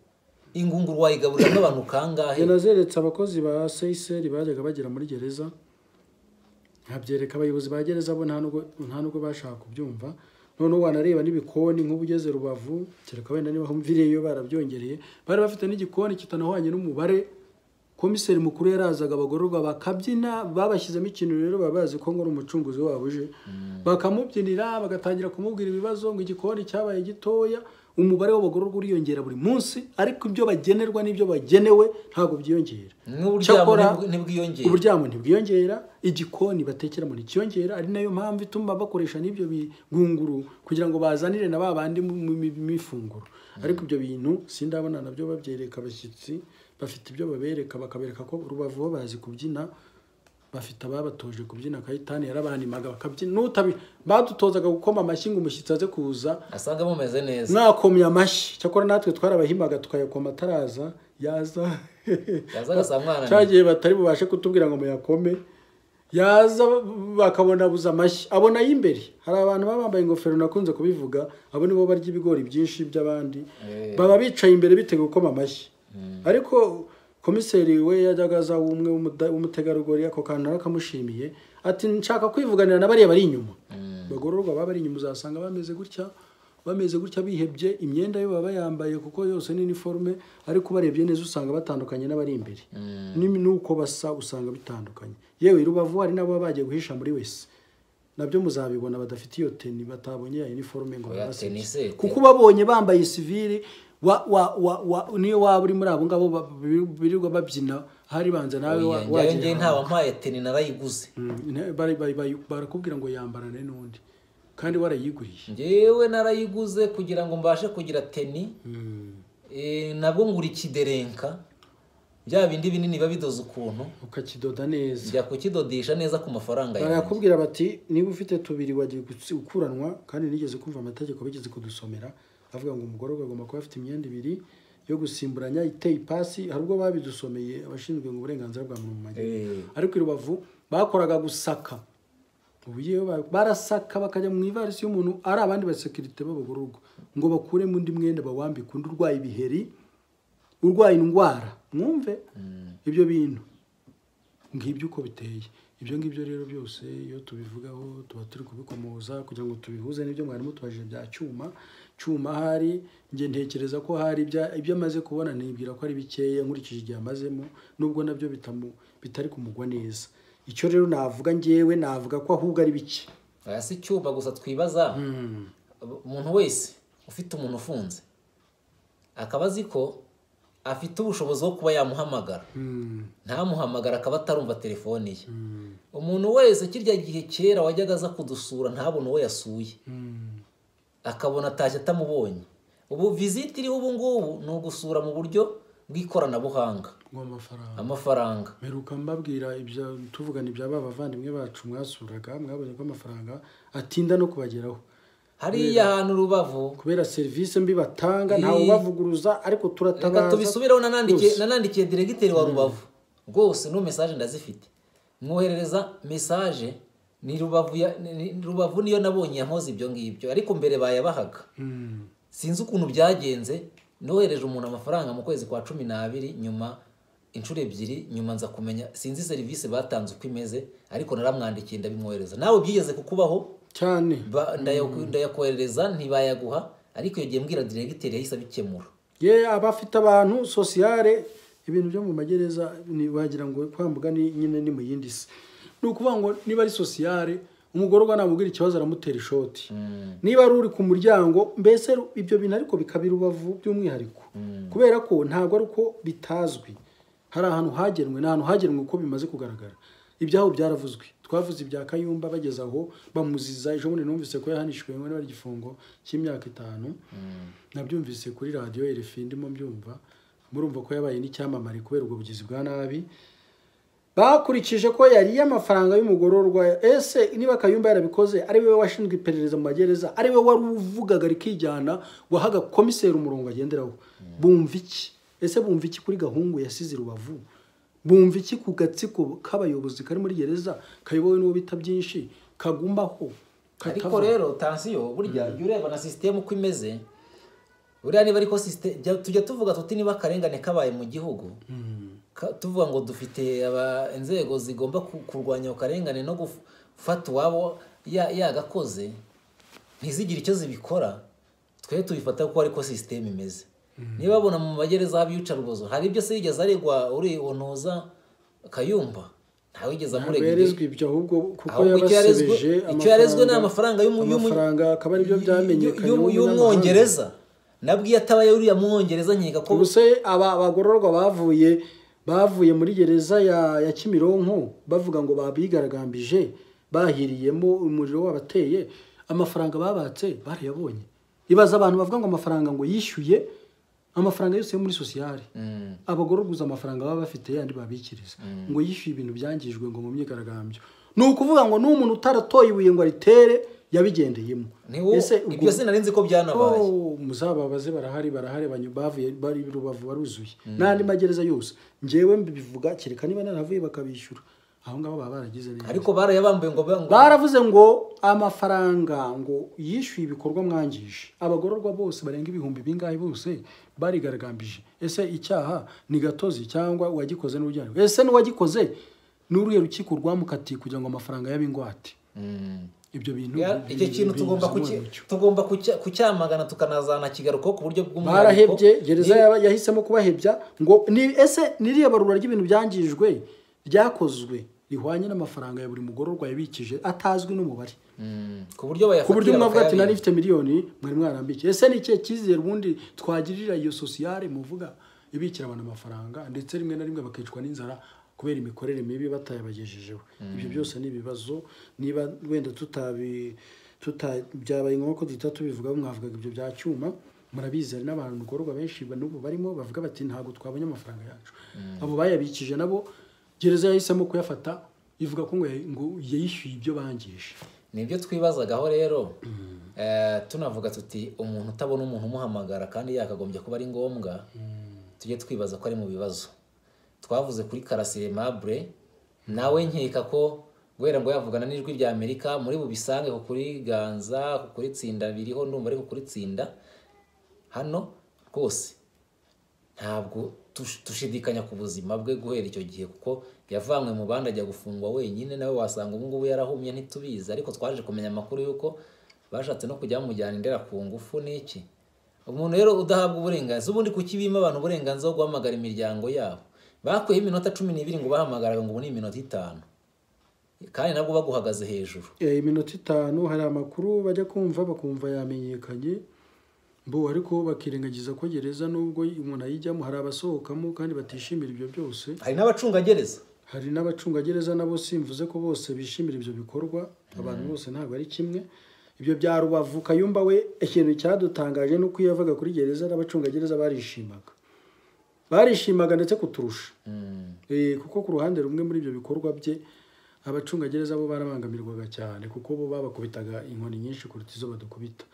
ingunguru wayigaburira n'abantu kangahe? Nazeretse abakozi ba CICR bajyaga bagera muri gereza, nkabyereka abayobozi ba gereza bo nta nubwo bashaka kubyumva. Noneho wanareba n'ibikoni nk'ubugeze Rubavu, kereka wenda niba humvireyo barabyongereye, bari bafite n'igikoni kitanahwanye n'umubare. Komiseri mukuru yarazaga abagororwa bakabyina, babashyizemo ikintu rero babazi ko ngo umucunguzi wabo uje, bakamubyinira bagatangira kumubwira ibibazo ngo igikoni cyabaye gitoya. Umubare w'abagororwa uriyongera buri munsi, ariko ibyo bagenerwa n'ibyo bagenewe ntabwo byiyongera. Uburyamo ntibwiyongera, igikoni batekeramo nticyongera, ari nayo mpamvu ituma bakoresha n'ibyo bigunguru kugira ngo bazanire na babandi mifunguro. Ariko ibyo bintu sindabona nabyo babyereka abashyitsi, bafite ibyo babereka, bakabereka ko Rubavu bazi kubyina, bafite ababatoje kubyina. Kayitani yarabanimaga bakabyina, badutozaga gukoma amashyi ngo umushyitsi aze kuza asanga mumeze neza, mwakomye amashyi. Cyakora natwe twarabahimaga tukayakoma ataraza, yaza gasamwana cyagiye batari bubashe kutubwira ngo muyakome, yaza bakabona buza amashyi, abona y'imbere. Hari abantu baba bambaye ingofero, nakunze kubivuga, abo nibo barya ibigori byinshi by'abandi, baba bicaye imbere biteguye gukoma amashyi. Ariko komiseri we yajyaga aza umwe w'umutegarugori, ako kantu narakamushimiye, ati nshaka kwivuganira na bariya bari inyuma. Bagororwa baba bari inyuma uzasanga bameze gutya bihebye, imyenda yo baba yambaye kuko yose ni uniforme, ariko barebye neza usanga batandukanye n'abari imbere. Nuko basa usanga bitandukanye. Yewe Rubavu hari nabo bagiye guhisha muri wese, nabyo muzabibona badafite iyo teni, batabonye ya uniforme ngo base, kuko babonye bambaye civile niyo waba uri muri abo ngabo birirwa babyina, hari banza nawe wagiye nta wampaye teni narayiguze. Barakubwira ngo yambarane n'undi kandi warayiguriye. Ngewe narayiguze kugira ngo mbashe kugira teni, nabwo ngura ikiderenka, bya bindi binini babidoza ukuntu ukakidoda neza, njya kukidodesha neza ku mafaranga yawe. Barakubwira bati niba ufite tubiri wagiye gukuranwa, kandi nigeze kumva amategeko bigeze kudusomera avuga ngo umugororwa agomba kuba afite imyenda ibiri yo gusimburanya iteye ipasi. Hari ubwo babidusomeye abashinzwe ngo uburenganzira bwa muntu mu magereza. Ariko i Rubavu bakoraga gusaka, ubuye barasaka bakajya mu ivarisi y'umuntu, ari abandi basekirite b'abagororwa ngo bakuremo undi mwenda bawambika undi urwaye ibiheri, urwaye indwara. Mwumve ibyo bintu ngibyo uko biteye. Ibyo ngibyo rero byose iyo tubivugaho tuba turi kubikomoza kugira ngo tubihuze n'ibyo mwarimu tubajije bya Cyuma. Hari nge ntekereza ko hari ibyo amaze kubona, nibwira ko ari bikeya nkurikije igihe amazemo, nubwo nabyo bitari kumugwa neza. Icyo rero navuga ngewe, navuga ko ahubwo ari bike. Aya si Cyuma gusa twibaza, umuntu wese ufite umuntu ufunze akaba azi ko afite ubushobozi bwo kuba yamuhamagara, ntamuhamagara akaba atarumva telefoni ye. Umuntu wese kirya gihe kera wajyaga aza kudusura ntabone uwo yasuye, akabona atashye atamubonye. Ubu visit iriho ubu ngubu ni ugusura mu buryo bw'ikoranabuhanga, amafaranga. Meruka mbabwira ibyo tuvugana ibya bavandimwe bacu mwasuraga, mwabonye ko amafaranga atinda no kubageraho. hariya hantu Rubavu kubera serivisi mbi batanga ntawe bavuguruza ariko turatabaza reka tubisubiraho nanandikiye diregiteri wa Rubavu rwose no message ndazifite mwoherereza message ni Rubavu niyo nabonye yankoze ibyo ngibyo ariko mbere bayabahaga sinzi ukuntu byagenze nohereje umuntu amafaranga mu kwezi kwa 12 nyuma inshuro ebyiri nyuma nza kumenya sinzi service batanze uko imeze ariko naramwandikiye ndabimwohereza nawe byigeze kukubaho cyane ndayakohereza ntibayaguha ariko iyo gihe mbwira diregiteri yahise abikemura abafite abantu sociale ibintu byo mu magereza ni wagira ngo kwambuga ni nyine ni mu yindi si nukuvuga ngo niba ari sociale umugororwa namubwira ikibazo aramutera ishoti niba ari uri ku muryango mbese ibyo bintu ariko bikabira Rubavu by'umwihariko kubera ko ntabwo ari uko bitazwi hari ahantu hagenwe uko bimaze kugaragara ibyaho byaravuzwe twavuze ibya Kayumba bageze aho bamuziza ejo bundi numvise ko yahanishwe n'abari gifungo cy'imyaka 5 nabyumvise kuri radio RFI ndimo mbyumva murumva ko yabaye n'icyamamare kubera ubwo bugizi bwa nabi bakurikije ko yari y'amafaranga y'umugororwa ese niba Kayumba yarabikoze ari we washinzwe iperereza mu magereza ari we wari uvugaga rikijyana wahaga komiseri umurongo agenderaho bumva iki ese bumva iki kuri Gahungu yasize Rubavu bumva iki ku gatsiko k'abayobozi kari muri gereza kayobowe n'uwo bita byinshi kagumbaho ariko rero tansiyo burya ureba na system uko imeze buriya niba ariko system tujya tuvuga tuti niba karengane kabaye mu gihugu tuvuga ngo dufite inzego zigomba kurwanya akarengane no gufata wabo yagakoze ntizigire icyo zibikora twe tubifata ko ariko system imeze niba babona mu magereza habica rubozo hari ibyo se yigeze aregwa uri ontoza Kayumba ntawe yigeze amuregwa ibyo ahubwo kuko yabasebeje icyo yarezwe n'amafaranga y'amafaranga akaba ari byo byamenyekanye y'umwongereza nabwiye atabaye uriya mwongereza nkeka ko ubuse abagororwa bavuye muri gereza ya Kimironko bavuga ngo babigaragambije bahiriyemo umuriro wabateye amafaranga babatse barayabonye ibaza abantu bavuga ngo amafaranga ngo yishyuye amafaranga yose muri sociale abagororwa amafaranga baba bafite yandi babikiriza ngo yishyuye ibintu byangijwe ngo mu myigaragambyo nukuvuga ngo n'umuntu utaratoye ibuye ngo aritere yabigendeyemo ese ibyo sinarinzi ko byanabaye muzababaze barahari bavuye bari Rubavu baruzuye n'andi magereza yose njewe mbivuga kireka niba naravuye bakabishyura aho ngabo baba baragize neza ariko barayabambuye ngo baravuze ngo amafaranga ngo yishyuye ibikorwa mwangije abagororwa bose barenga ibihumbi bingahe bose barigaragambije ese icyaha ni gatozi cyangwa wagikoze n'urujyano ese n'uwagikoze n'uruye rukiko rwamukatiye kugira ngo amafaranga y'abingwate ibyo bintu icyo kintu tugomba kucyamagana tukanazana kigaruko ku buryo bw'umwihariko barahebye gereza yahisemo kubahebya ngo ese niriya barura ry'ibintu byangijwe ryakozwe rihwanye n'amafaranga ya buri mugororwa yabikije atazwi n'umubare ku buryo mwavuga ati nari mfite miliyoni mwari mwarambikiye ese ni ikihe cyizere ubundi twagirira iyo sociale muvuga ibikira abantu amafaranga ndetse rimwe na rimwe bakicwa n'inzara kubera imikorere mibi batayabagejejeho ibyo byose ni ibibazo niba wenda byabaye ngombwa ko duhita tubivuga mwavugaga ibyo bya cyuma murabizi hari n'abantu mugororwa benshi n'ubu barimo bavuga bati ntabwo twabonye amafaranga yacu abo bayabikije nabo gereza yahisemo kuyafata ivuga ko ngo yishyuye ibyo bangije nibyo twibazagaho rero tunavuga tuti umuntu utabona umuntu umuhamagara kandi yakagombye kuba ari ngombwa tujye twibaza ko ari mu bibazo twavuze kuri Karasire Mable nawe nkeka ko guhera ngo yavugana n'ijwi rya Amerika muri bubisange ko kuri Ganza kuri Tsinda biriho ndumva ariko kuri Tsinda hano rwose ntabwo tushidikanya ku buzima bwe guhera icyo gihe kuko yavanywe mu bandi ajya gufungwa wenyine nawe wasanga ubu ngubu yarahumye ntitubizi ariko twaje kumenya amakuru yuko bashatse no kujya bamujyana indera ku ngufu n'iki umuntu rero udahabwa uburenganzira ubundi kukibima abantu uburenganzira bwo guhamagara imiryango yabo bakuyeho iminota 12 ngo bahamagaraga ngo ubu ni iminota 5 kandi nabwo baguhagaze hejuru iminota 5 hari amakuru bajya kumva bakumva yamenyekanye ariko bakirengagiza ko gereza nubwo umuntu ayijyamo hari abasohokamo kandi batishimira ibyo byose hari n'abacungagereza nabo simvuze ko bose bishimira ibyo bikorwa abantu bose ntabwo ari kimwe ibyo bya Rubavu Kayumba we ikintu cyadutangaje no kuyavaga kuri gereza n'abacungagereza barishimaga ndetse kuturusha kuko ku ruhande rumwe muri ibyo bikorwa bye abacungagereza bo barabangamirwaga cyane kuko bo babakubitaga inkoni nyinshi kuruta izo badukubita.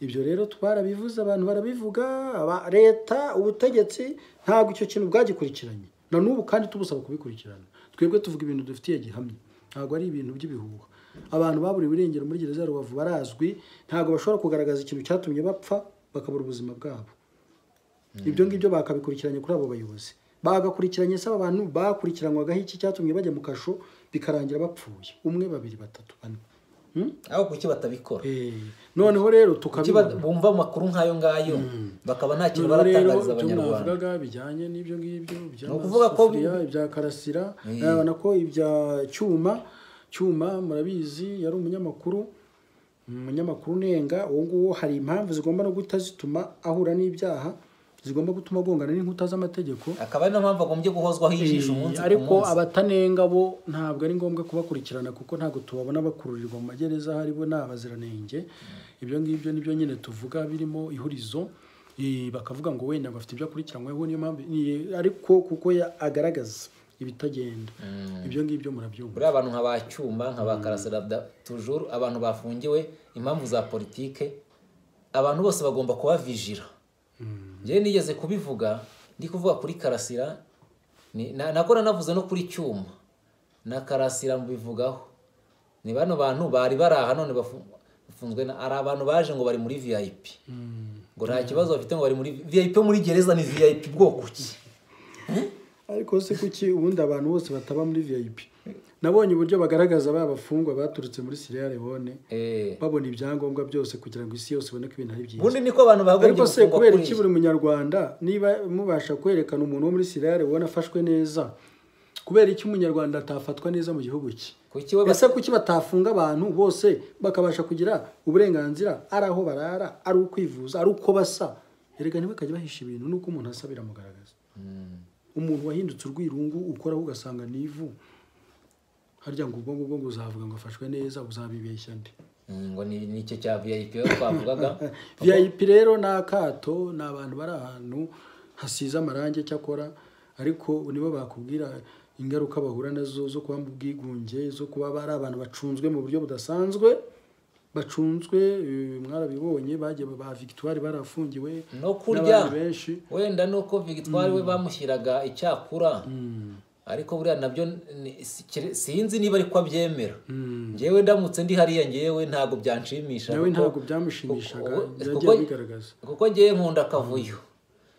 Ibyo rero twarabivuze, abantu barabivuga, leta, ubutegetsi ntabwo icyo kintu bwagikurikiranye na n'ubu kandi tubusaba kubikurikirana. Twebwe tuvuga ibintu dufitiye gihamya, ntabwo ari ibintu by'ibihuha. Abantu baburiwe irengero muri gereza ya Rubavu barazwi, ntabwo bashobora kugaragaza ikintu cyatumye bapfa bakabura ubuzima bwabo. Ibyo ngibyo bakabikurikiranye kuri abo bayobozi, bagakurikiranye se abantu bakurikiranwagaho iki cyatumye bajya mu kasho bikarangira bapfuye, 1 2 3 4. aho kuki batabikora noneho rero tukabibona bumva amakuru nk'ayo ngayo bakaba nta kintu baratangariza abanyarwanda. Navugaga bijyanye n'ibyo ngibyo ukuvuga ko ibya Karasira, nabona ko ibya Cyuma murabizi yari umunyamakuru nenga, uwo nguwo hari impamvu zigomba no guhita zituma ahura n'ibyaha, zigomba gutuma agongana n'inkuta z'amategeko, akaba ari no mpamvu agombye guhozwaho ijisho umunsi ku munsi. Ariko abatanenga bo ntabwo ari ngombwa kubakurikirana kuko ntabwo tubabona bakururirwa mu magereza, haribo n'abaziranenge. Ibyo ngibyo nibyo nyine tuvuga birimo ihurizo, bakavuga ngo wenda bafite ibyo akurikiranyweho, niyo mpamvu ariko kuko agaragaza ibitagenda. Ibyo ngibyo murabyumva. Buri abantu nka Bacyuma, nka Bakarasira, toujours abantu bafungiwe impamvu za politike, abantu bose bagomba kuba vigila. Njye nigeze kubivuga, ndi kuvuga kuri Karasira, nakora navuze no kuri Cyuma na Karasira mbivugaho. Ni bano bantu bari baraha none bafunzwe, ari abantu baje ngo bari muri VIP. Ngo nta kibazo bafite ngo bari muri VIP, muri gereza ni VIP bwoko ki? Ariko se kuki ubundi abantu bose bataba muri VIP? Nabonye uburyo bagaragaza babafungwa baturutse muri Sierra Leone, babona ibyangombwa byose kugira ngo isi yose ibone ko ibintu ari byiza. Bundi niko abantu bagombye gufungwa. Ariko se kubera iki buri munyarwanda niba mubasha kwerekana umuntu wo muri Sierra Leone afashwe neza, kubera iki umunyarwanda atafatwa neza mu gihugu cye? Ese kuki batafunga abantu bose bakabasha kugira uburenganzira, ari aho barara, ari ukwivuza, ari uko basa? Erega ntibakajya bahisha ibintu nuko umuntu asabira mugaragaza. Umuntu wahindutse urwirungu ukoraho ugasanga nivu, harya ngo ubwo uzavuga ngo afashwe neza, uzabibeshya nde? Ngo ni icyo cya VIP twavugaga. VIP rero n'akato, ni abantu bari ahantu hasize amarangi cyakora, ariko nibo bakubwira ingaruka bahura nazo zo kuba mu bwigunge, zo kuba bari abantu bacunzwe mu buryo budasanzwe, mwarabibonye bagiye ba Victoire barafungiwe no kurya benshi, wenda nuko Victoire we bamushyiraga icyakura. Ariko buriya nabyo sinzi niba ariko abyemera. Njyewe ndamutse ndi hariya, njyewe ntabwo byanshimisha. Nawe ntabwo byamushimishaga, byagiye bigaragaza. Kuko njyewe nkunda akavuyo,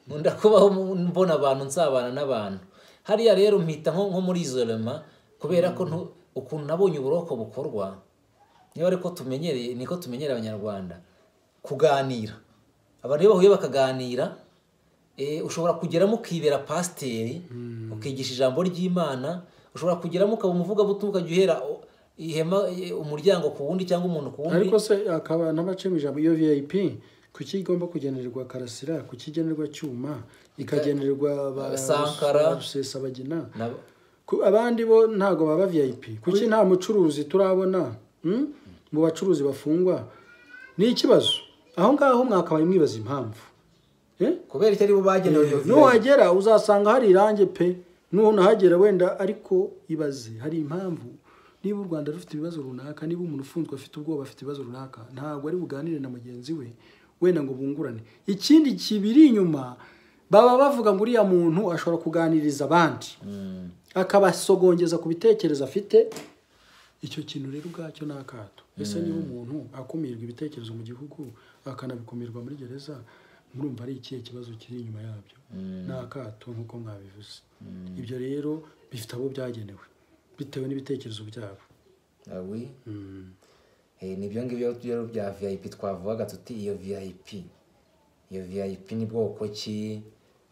nkunda kubaho mbona abantu, nsabana n'abantu. Hariya rero mpita nko muri isolema, kubera ko ukuntu nabonye uburoko bukorwa. Niba ariko tumenyereye, niko tumenyera Abanyarwanda kuganira. Abantu iyo bahuye bakaganira, ushobora kugeramo ukibera pasiteri, ukigisha ijambo ry'Imana, ushobora kugeramo ukaba umuvugabutumwa, ukajya uhera ihema umuryango ku wundi cyangwa umuntu ku wundi. Ariko se akaba n'abacemo ijambo iyo VIP kuki igomba kugenerwa Karasira, kuki igenerwa Cyuma, ikagenerwa Sankara, Rusesabagina, abandi bo ntago baba VIP? Kuki nta mucuruzi turabona mu bacuruzi bafungwa? Ni ikibazo aho ngaho, mwakabaye mwibaza impamvu. Kubera itari bo bagenewe iyo VIP. Nuhagera uzasanga hari irange pe, nuhagera wenda, ariko ibaze hari impamvu. Niba u Rwanda rufite ibibazo runaka, niba umuntu ufunzwe afite ubwoba, afite ibibazo runaka, ntabwo ari buganire na mugenzi we wenda ngo bungurane. Ikindi kibiri inyuma, baba bavuga ngo uriya muntu ashobora kuganiriza abandi, akabasogongeza ku bitekerezo afite. Icyo kintu rero ubwacyo ni akato. Ese niba umuntu akumirwa ibitekerezo mu gihugu akanabikumirwa muri gereza, murumva ari ikihe kibazo kiri inyuma yabyo? Ni akato nk'uko mwabivuze. Ibyo rero bifite abo byagenewe bitewe n'ibitekerezo byabo. Nibyo ngibyo rero bya VIP twavugaga tuti iyo VIP ni bwoko ki?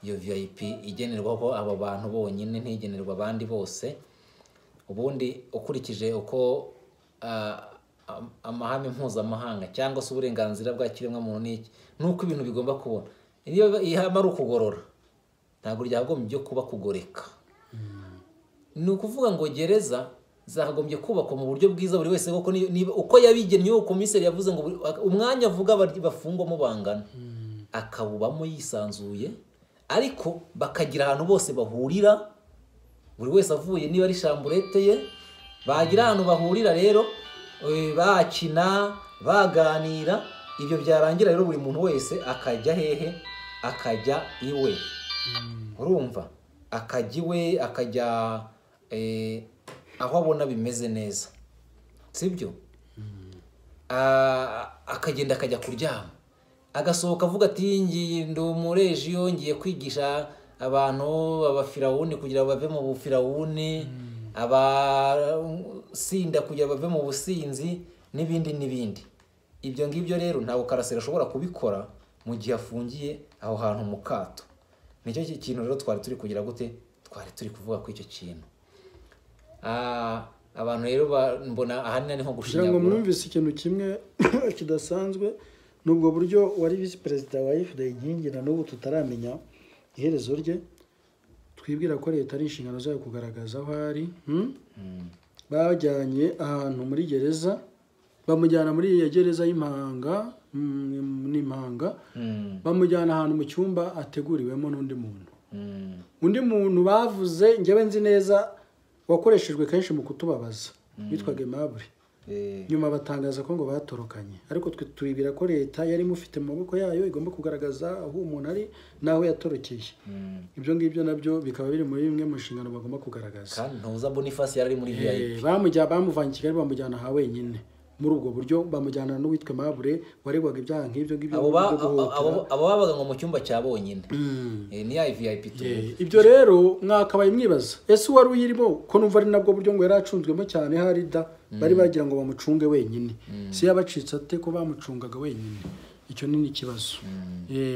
Iyo VIP igenerwa ko abo bantu bonyine, ntigenerwa abandi bose. Ubundi ukurikije uko amahame mpuzamahanga cyangwa se uburenganzira bwa kiremwamuntu n'iki, nuko ibintu bigomba kubona. Iyo ihama ari ukugorora, ntabwo ryagombye byo kuba kugoreka. Ni ukuvuga ngo gereza zagombye kubakwa mu buryo bwiza, buri wese koko niba uko yabigennye, uko komiseri yavuze ngo umwanya avuga bafungwamo bangana, akawubamo yisanzuye, ariko bakagira ahantu bose bahurira, buri wese avuye niba ari chambrette ye bagira ahantu bahurira rero bakina baganira, ibyo byarangira rero buri muntu wese akajya hehe, akajya iwe. Urumva, akajya iwe, akajya aho abona bimeze neza, sibyo? Akagenda akajya kuryama, agasohoka avuga ati ngiye ndi umurejiyo, ngiye kwigisha abantu abafirawuni kugira bave mu bufirawuni, abasinda kugira bave mu businzi, n'ibindi n'ibindi. Ibyo ngibyo rero ntabwo Karasira ashobora kubikora mu gihe afungiye aho hantu mu kato. Nicyo kintu rero twari turi kugira gute, twari turi kuvuga ko icyo kintu abantu rero mbona ahanini ni nko gushinyagura. ngo mwumvise ikintu kimwe kidasanzwe, nubwo buryo wari visi perezida wa FDL inkingi na n'ubu tutaramenya iherezo rye. Twibwira ko leta ari inshingano zayo kugaragaza aho ari. Bajyanye ahantu muri gereza, bamujyana muri iyo gereza y'Impanga, n'Impanga, bamujyana ahantu mu cyumba ateguriwemo n'undi muntu. Undi muntu bavuze njyewe nzi neza wakoreshejwe kenshi mu kutubabaza, witwaga Aimable. Nyuma batangaza ko ngo batorokanye, ariko twe turibira ko leta yari mufite mu maboko yayo igomba kugaragaza aho umuntu ari naho yatorokeye. Ibyo ngibyo nabyo bikaba biri muri bimwe mu nshingano bagomba kugaragaza. Kandi ntuza Boniface yari muri VIP. Bamuvanye Kigali bamujyana aha wenyine. Muri ubwo buryo bamujyana n'uwitwa Aimable waregwaga ibyaha nk'ibyo ngibyo. Abo babaga ngo mu cyumba cya bonyine. Ni ya VIP tu. Ibyo rero mwakabaye mwibaza, ese wari uyirimo ko numva ari nabwo buryo ngo yaracunzwemo cyane harida, bari bagira ngo bamucunge wenyine. Si yabacitse ate ko bamucungaga wenyine? Icyo ni ikibazo.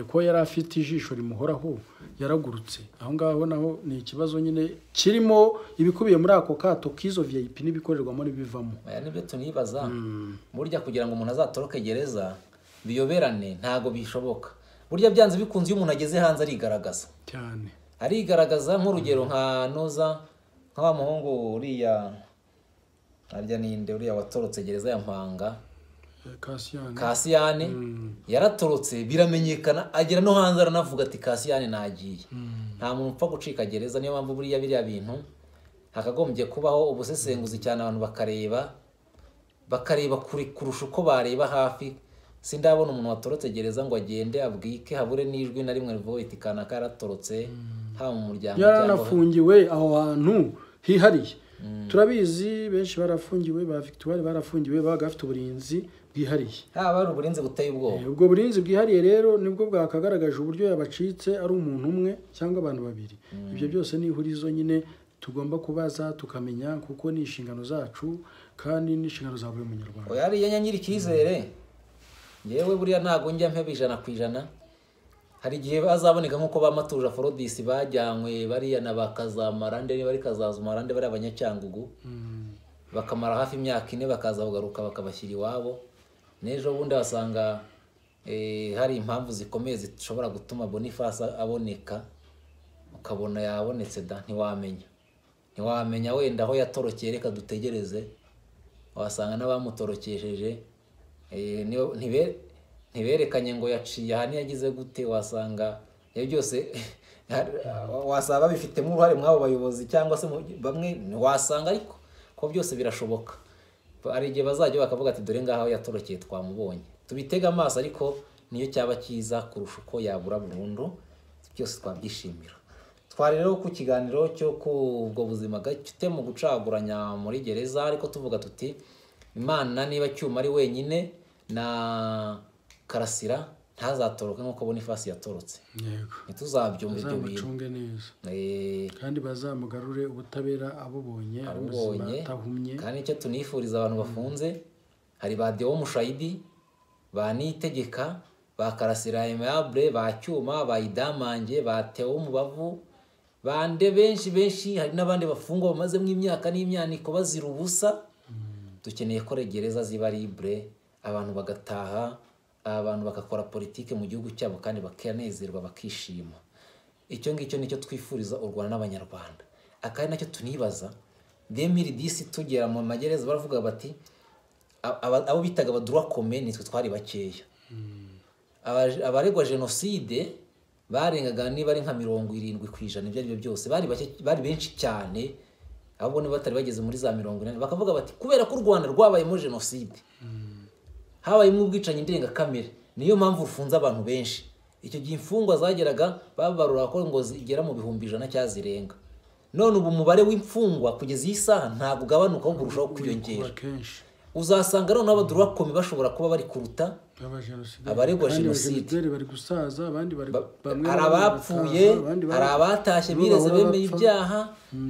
Ko yari afite ijisho rimuhoraho, yaragurutse aho ngaho naho ni ikibazo nyine kirimo ibikubiye muri ako kato kizo VIP n'ibikorerwamo n'ibivamo. Nibyo tunibaza. Burya kugira ngo umuntu azatoroke gereza biyoberane ntago bishoboka. Burya byanze bikunze iyo umuntu ageze hanze arigaragaza cyane, arigaragaza. Nk'urugero nka Noza, nka wa muhungu uriya arya ninde uriya watorotse gereza ya Mpanga, Kasiyane. Yaratorotse biramenyekana, agera no hanze aranavuga ati Kasiyane nagiye. Nta muntu upfa gucika gereza. Niyo mpamvu buriya biriya bintu hakagombye kubaho ubusesenguzi cyane, abantu bakareba kuri kurusha uko bareba hafi. Sindabona umuntu watorotse gereza ngo agende abwike habure n'ijwi na rimwe rivuga iti kanaka yaratorotse, haba mu muryango yaranafungiwe aho hantu hihariye. Turabizi benshi barafungiwe, ba Victoire barafungiwe, baga afite uburinzi bwihariye. Ari uburinzi buteye ubwoba. Ubwo burinzi bwihariye rero nibwo bwakagaragaje uburyo yabacitse ari umuntu umwe cyangwa abantu babiri. Ibyo byose ni ihurizo nyine tugomba kubaza tukamenya, kuko ni inshingano zacu kandi ni inshingano za buri munyarwanda. Yari yanyanyira icyizere. Yewe buriya ntago njya mpeba 100%. Hari igihe bazaboneka nkuko bamatuje Aphrodis bajyanywe bariya na bakazamarande, ni bari kazazumarande bari abanyacyangugu, bakamara hafi imyaka 4 bakaza kugaruka bakabashyira iwabo. Nejo bundi basanga hari impamvu zikomeye zishobora gutuma Boniface aboneka, ukabona yabonetse da ntiwamenya wenda aho yatorokeye. Reka dutegereze, wasanga n'abamutorokesheje ntiberekanye ngo yaciye aha yagize gute. Wasanga ibyo byose wasaba bifitemo uruhare mwabo bayobozi cyangwa se bamwe, wasanga ariko ko byose birashoboka. Ari igihe bazajya bakavuga ati dore ngaho yatorokeye twamubonye. Tubitega amaso, ariko niyo cyaba cyiza kurusha uko yabura burundu, byose twabyishimira. Twari rero ku kiganiro cyo kubwo buzima gafite mu gucaguranya muri gereza, ariko tuvuga tuti Imana niba cyuma ari wenyine na Karasira ntazatoroke nkuko Boniface yatorotse. Yego, ntituzabyumva ibyo bintu. Bazamucunge neza. Kandi bazamugarure ubutabera abubonye batahumye. Kandi icyo tunifuriza abantu bafunze, hari ba Deo Mushayidi, ba Niyitegeka, ba Karasira Aimable, ba Cyuma, ba Idamange, ba Theo Mubavu, bande benshi. Hari n'abandi bafungwa bamazemo imyaka n'imyaniko bazira ubusa. Dukeneye ko gereza ziba libre, abantu bagataha, abantu bagakora politike mu gihugu cyabo kandi bakanezerwa bakishima. Icyo ngicyo nicyo twifuriza u Rwanda n'abanyarwanda. Akari nacyo tunibaza 2010 tugera mu magereza baravuga bati abo bitaga abadroit commun nitwe twari bakeya. Abaregwa genocide barengaga niba ari nka 70%. Ibyo byose bari benshi cyane. ahubwo niba batari bageze muri za 80 bakavuga bati kubera ko u Rwanda rwabayemo jenoside habayemo ubwicanyi ndengakamere niyo mpamvu rufunze abantu benshi. Icyo gihe imfungwa zageraga babarura ko ngo zigera mu bihumbi 100 cyazirenga. None ubu umubare w'imfungwa kugeza iyi saha ntabwo ugabanuka ahubwo urushaho kwiyongera. Uzasanga rero n'abadurwakomi bashobora kuba bari kuruta abaregwa jenoside, bari gusaza, abandi bari bamwe hari abapfuye, hari abatashye bireze bemeye ibyaha,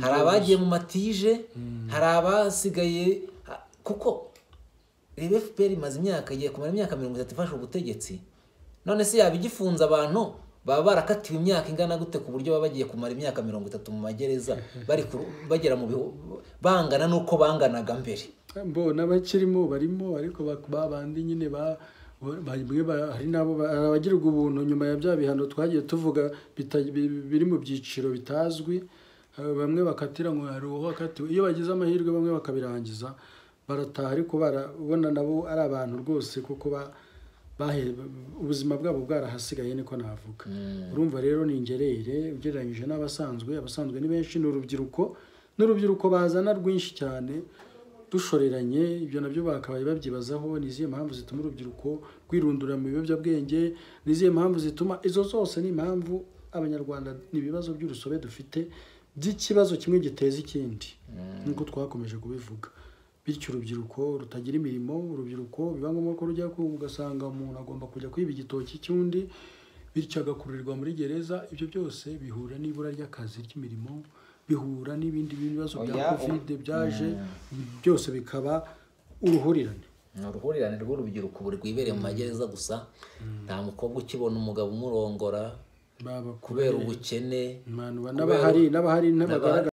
hari abagiye mu matije, hari abasigaye kuko FPR imaze imyaka igiye kumara imyaka 30 ifashe ubutegetsi. None se yabigifunza abantu baba barakatiwe imyaka ingana gute ku buryo baba bagiye kumara imyaka 30 mu magereza bari bagera mu bangana nuko banganaga mbere. Mbona bakirimo barimo ariko babandi nyine hari nabo abagirwa ubuntu nyuma ya bya bihano twagiye tuvuga biri mu byiciro bitazwi. Bamwe bakatira ngo hari uwo akatiwe, iyo bagize amahirwe bamwe bakabirangiza barataha, ariko barabona nabo ari abantu rwose kuko ubuzima bwabo bwarahasigaye niko navuga. Urumva rero ni ingerere ugereranyije n'abasanzwe. Abasanzwe ni benshi, n'urubyiruko bazana rwinshi cyane dushoreranye. Ibyo nabyo bakabaye babyibazaho, niziye impamvu zituma urubyiruko rwirundura mu biyobyabwenge, niziye impamvu zituma. Izo zose ni impamvu abanyarwanda n'ibibazo by'urusobe dufite by'ikibazo kimwe giteza ikindi nkuko twakomeje kubivuga. Bityo urubyiruko rutagira imirimo, urubyiruko biba ngombwa ko rujya ugasanga umuntu agomba kujya kwiba igitoki cy'undi, bityo agakururirwa muri gereza. Ibyo byose bihura n'ibura ry'akazi ry'imirimo, bihura n'ibindi bibazo bya covid byaje, byose bikaba uruhurirane. Uruhurirane rw'urubyiruko buri rwibereye mu magereza gusa. Nta mukobwa ukibona umugabo umurongora kubera ubukene, n'abahari n'abagaragara